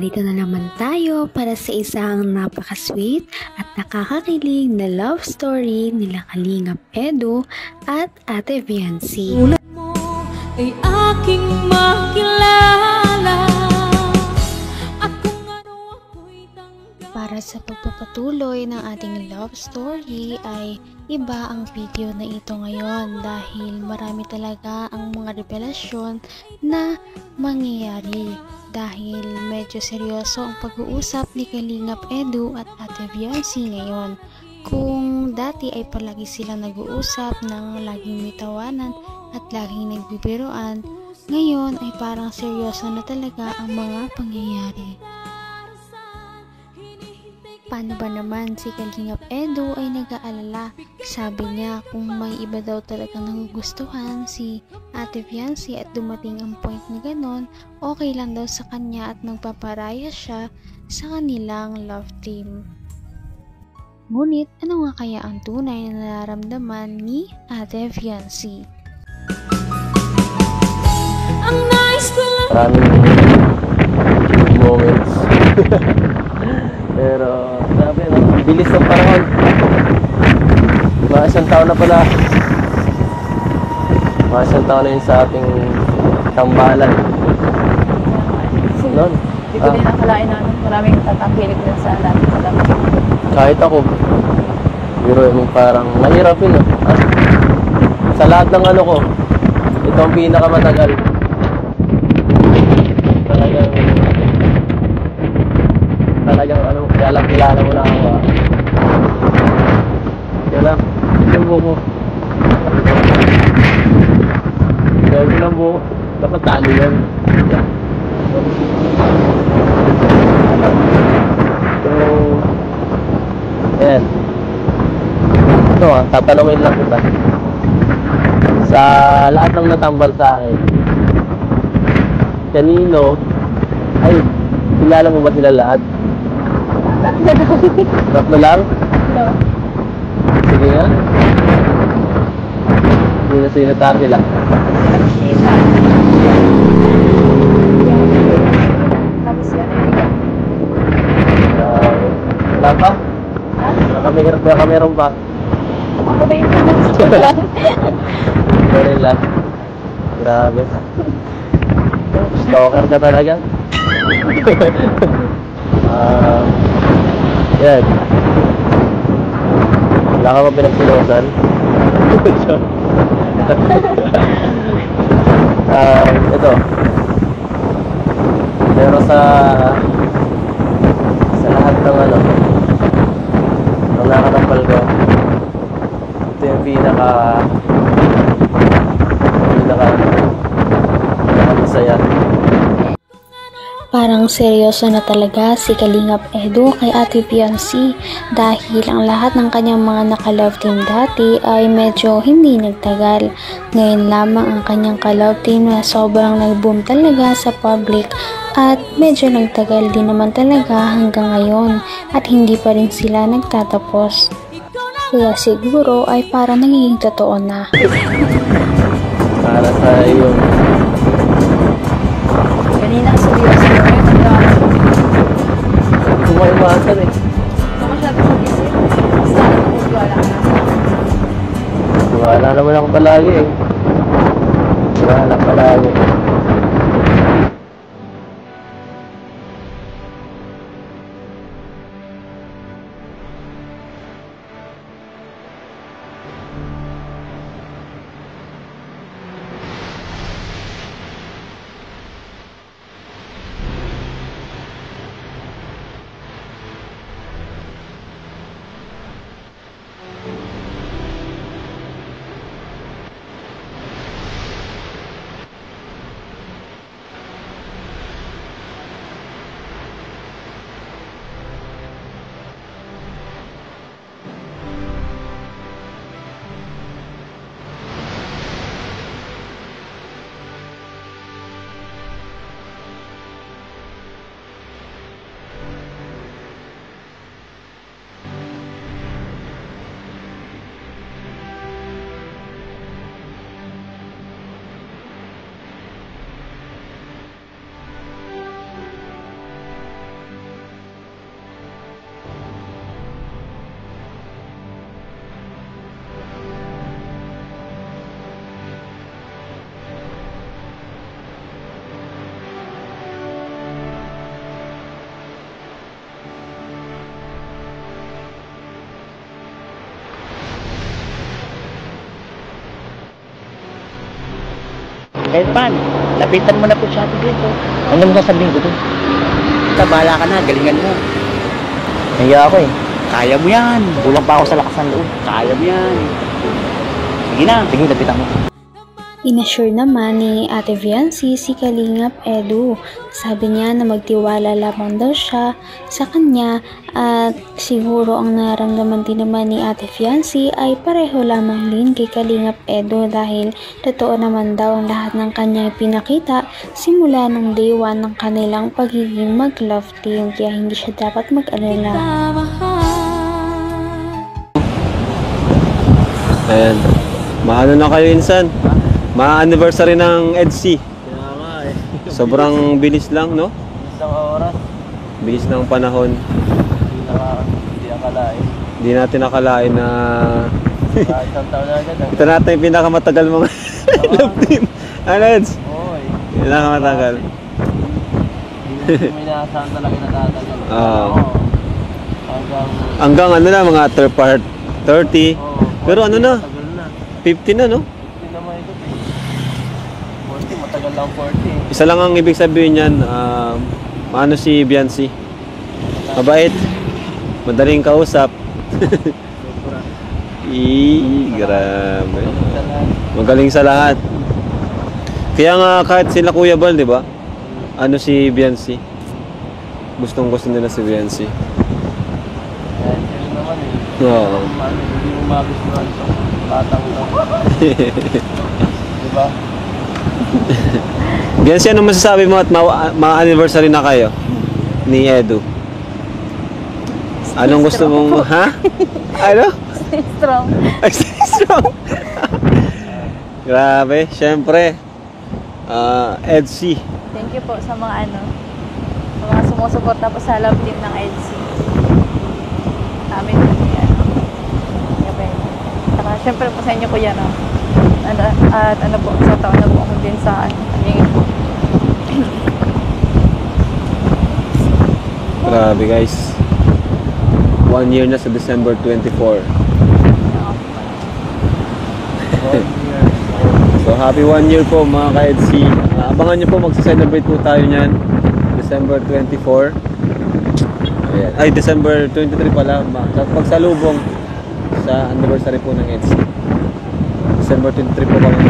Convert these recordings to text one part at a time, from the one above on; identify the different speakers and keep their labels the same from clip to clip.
Speaker 1: Narito na naman tayo para sa isang napaka-sweet at nakakakilig na love story nila Kalingap Edu at Ate Viancy.
Speaker 2: Tulad mo ay aking makilala at kung ano ako'y tanggap.
Speaker 1: Para sa pagpapatuloy ng ating love story ay iba ang video na ito ngayon dahil marami talaga ang mga revelasyon na mangyayari. Dahil medyo seryoso ang pag-uusap ni Kalingap Edu at Ate Viancy ngayon. Kung dati ay palagi silang nag-uusap ng laging may tawanan at laging nagbibiruan, ngayon ay parang seryoso na talaga ang mga pangyayari. Paano ba naman si Kalingap Edu ay nag-aalala? Sabi niya kung may iba daw talagang nagugustuhan si Ate Viancy at dumating ang point na ganon, okay lang daw sa kanya at magpaparaya siya sa kanilang love team. Ngunit ano nga kaya ang tunay na nararamdaman ni Ate Viancy?
Speaker 2: Ang nice ko lang.
Speaker 3: Maraming moments. Pero sabi, no? Bilis ng panahon. Mga isang taon na pala. Mga isang taon na yun sa ating tambalan. Noon.
Speaker 4: Hindi ko din nakalain na maraming tatangkilik din sa lahat ng alam.
Speaker 3: Kahit ako, biro yung parang mahirap yun. Sa lahat ng ano ko, ito ang pinakamatagal. Talagang ano, kilala mo na ako. Yan lang, yung buko. Gawin lang buko, dapat talo yan. So, yan. Ito tatanungin lang kita. Sa lahat ng natambal sa akin, kanino, ay, kilala mo ba sila lahat? Tatlo lang?
Speaker 4: No.
Speaker 3: Sige nga. Hindi na sinatar sila.
Speaker 4: Sina. Tapos yan, Erika.
Speaker 3: Wala pa?
Speaker 4: Ha?
Speaker 3: Meron pa.
Speaker 4: Ako ba yung pinag-stop lang?
Speaker 3: Meron lang. Grabe. Stalker ka talaga. Yan. Wala ka ba pinagsilosan? Ito. Pero sa lahat ng ano, ng nakatampal ko, ito yung pinaka masaya.
Speaker 1: Parang seryoso na talaga si Kalingap Edu kay Ate Viancy dahil ang lahat ng kanyang mga nakalove team dati ay medyo hindi nagtagal. Ngayon lamang ang kanyang ka-love team na sobrang nag-boom talaga sa public at medyo nagtagal din naman talaga hanggang ngayon at hindi pa rin sila nagtatapos. Kaya siguro ay parang nagiging totoo na.
Speaker 3: Para sa iyo.
Speaker 4: Kanina seryoso mo yun.
Speaker 3: Hindi ko maiwasan eh.
Speaker 4: Ako masyado mag-isip. Basta wala ka na.
Speaker 3: Wala naman ako palagi eh. Wala palagi.
Speaker 5: Kahit paano, lapitan mo na po siya atin dito. Ano mo sasabihin ko doon? Basta bahala ka na, galingan mo.
Speaker 3: Nahiya ako eh.
Speaker 5: Kaya mo yan. Kulang pa ako sa lakas ng loob. Kaya mo yan. Sige na. Sige, lapitan mo.
Speaker 1: Inassure naman ni Ate Viancy si Kalingap Edu. Sabi niya na magtiwala lamang daw siya sa kanya at siguro ang nararamdaman din naman ni Ate Viancy ay pareho lamang din kay Kalingap Edu dahil totoo naman daw ang lahat ng kanyang pinakita simula ng day 1 ng kanilang pagiging mag-love team kaya hindi siya dapat mag-alala.
Speaker 6: Ayan. Mahalo na kayo insan. Ma-anniversary ng EDC.
Speaker 3: Kaya nga eh.
Speaker 6: Sobrang bilis lang, no?
Speaker 3: Isang oras.
Speaker 6: Bilis ng panahon.
Speaker 3: Hindi akalain.
Speaker 6: Hindi natin nakalain na
Speaker 3: Isang taon na agad.
Speaker 6: ito natin yung pinakamatagal mga love team. Ano, Eds?
Speaker 3: Oo eh.
Speaker 6: Pinakamatagal.
Speaker 3: Hindi may naasahan talaga na tatagal.
Speaker 6: Oo.
Speaker 3: Hanggang...
Speaker 6: Hanggang ano na, mga third part 30.
Speaker 3: Oo,
Speaker 6: Pero ano na,
Speaker 3: matagal na.
Speaker 6: 50 na, no?
Speaker 3: Hindi naman ito eh. 40, matagal lang 40.
Speaker 6: Isa lang ang ibig sabihin niyan, ano si Viancy? Mabait. Madaling kausap. Grabe. Magaling sa lahat. Kaya nga kahit sila Kuya Bal, di ba? Ano si Viancy? Gustong-gusto nila si Viancy.
Speaker 3: Yan, yun naman eh.
Speaker 6: Oo.
Speaker 3: Hindi mo magustuhan sa batang ito. Diba?
Speaker 6: Viancy, ano masasabi mo at ma-anniversary na kayo ni Edu? Anong gusto mong... Ha? Ano?
Speaker 4: Stay strong.
Speaker 6: Ay, stay strong. Grabe, syempre. EDC.
Speaker 4: Thank you po sa mga sa mga sumusuporta po sa love team ng EDC. Amin po yan. Saka syempre po sa inyo po yan. At ano po, sa taon na po ako din sa pagiging po.
Speaker 6: Grabe guys. 1 year na sa December 24. So happy 1 year po mga ka-EDC. Abangan nyo po, magsa-celebrate po tayo nyan December 24. Ayan. Ay, December 23 pala. Pagsalubong sa anniversary po ng EDC. December 23 po kami.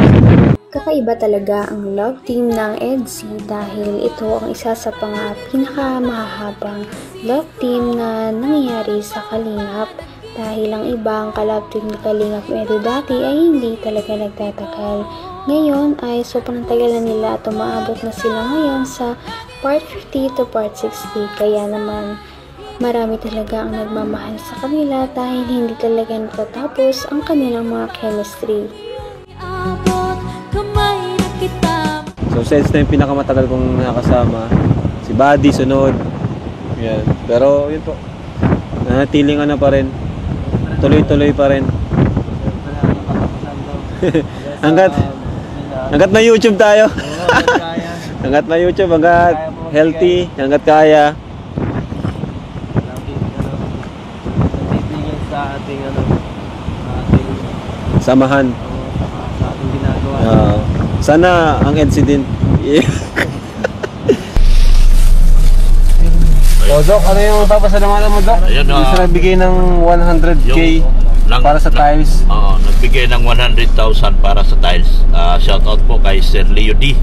Speaker 1: Kakaiba talaga ang love team ng EDC dahil ito ang isa sa pinakamahahabang love team na nangyayari sa Kalingap dahil ang ibang ka-love team ni Kalingap Edu dati ay hindi talaga nagtatagal. Ngayon ay sobrang tagal na nila at umaabot na sila ngayon sa part 50 to part 60 kaya naman marami talaga ang nagmamahal sa kanila dahil hindi talaga natatapos ang kanilang mga chemistry.
Speaker 6: So since na yung pinakamatagal kong nakasama, si Buddy sunod. Yan. Pero yun po, nanatiling ano pa rin, tuloy-tuloy pa rin. Hanggat may YouTube tayo. Hanggat may YouTube, hanggat healthy, hanggat kaya.
Speaker 3: Sa ating
Speaker 6: Samahan.
Speaker 3: sa ating ginagawa.
Speaker 6: Sana ang EDC din. O Doc, ano yung papasalamatan mo Doc?
Speaker 7: Ayun,
Speaker 6: Gusto nagbigay ng 100k para sa tiles.
Speaker 7: Oo, nagbigay ng 100,000 para sa tiles. Shout out po kay Sir Leo D.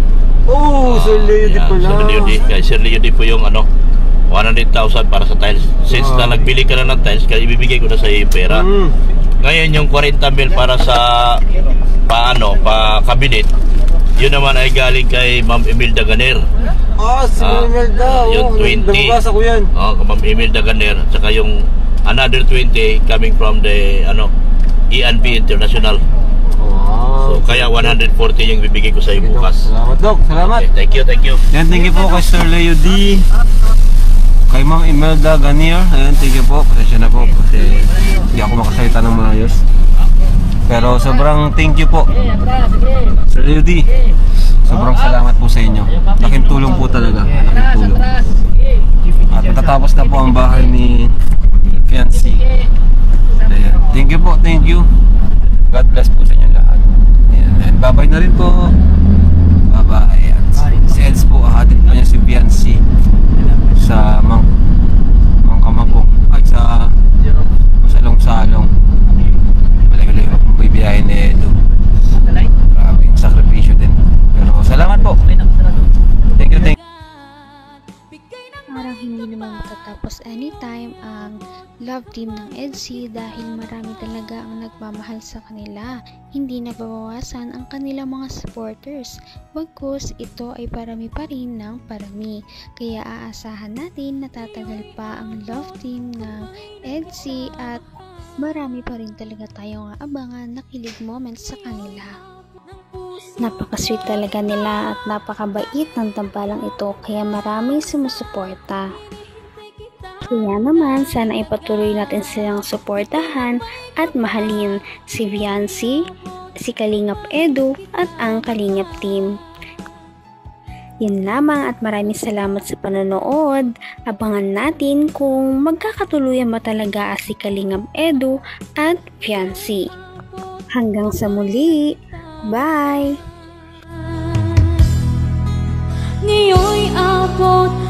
Speaker 6: Oh, Sir Leo D pala.
Speaker 7: Sir Leo D. Kay Sir Leo D po yung 100,000 para sa tiles. Since na nagbili ka na ng tiles, kaya ibibigay ko na sa iyo yung pera. Ngayon yung 40 mil para sa kabinet, yun naman ay galing kay Ma'am Imelda Ganer.
Speaker 6: Si Imelda.
Speaker 7: Yung 20.
Speaker 6: Nababasa ko yan.
Speaker 7: Ma'am Imelda Ganer. Tsaka yung another 20 coming from the E&B International. So kaya 140 yung bibigay ko sa iyo bukas.
Speaker 6: Salamat Doc, salamat.
Speaker 7: Okay, thank you.
Speaker 6: Yan, thank you po kay Sir Leo D. Kay Ma'am Imelda Ganier. Ayan, thank you po. Pasensya na po kasi hindi ako makasalita ng maayos. Pero sobrang thank you po Sir Leo D. Sobrang salamat po sa inyo. Laking tulong po talaga. Laking tulong. At natatapos na po ang bahay ni Fiancé. Ayan. Thank you po, thank you. God bless po sa inyo lahat. Ayan. And bye-bye na rin po. hatid pa niya si Biancy sa Mangkamagong ay sa Salong-Salong. Malayo-layo akong bibiyahin ni Edo. Grabe yung sakripisyo din, pero salamat po. Thank you.
Speaker 1: Parang hindi naman matatapos anytime ang love team ng EDSI dahil marami talaga ang nagmamahal sa kanila. Hindi nababawasan ang kanilang mga supporters. Bagkus ito ay parami pa rin ng parami. Kaya aasahan natin na tatagal pa ang love team ng EDSI at marami pa rin talaga tayong aabangan na kilig moments sa kanila. Napaka-sweet talaga nila at napakabait ng tambalang ito kaya maraming sumusuporta. Kaya naman sana ipatuloy natin silang suportahan at mahalin si Biancy, si Kalingap Edu at ang Kalingap team. Yan lamang at maraming salamat sa panonood. Abangan natin kung magkakatuluyan ba talaga si Kalingap Edu at Biancy. Hanggang sa muli! Bye!
Speaker 2: Ngayon'y abot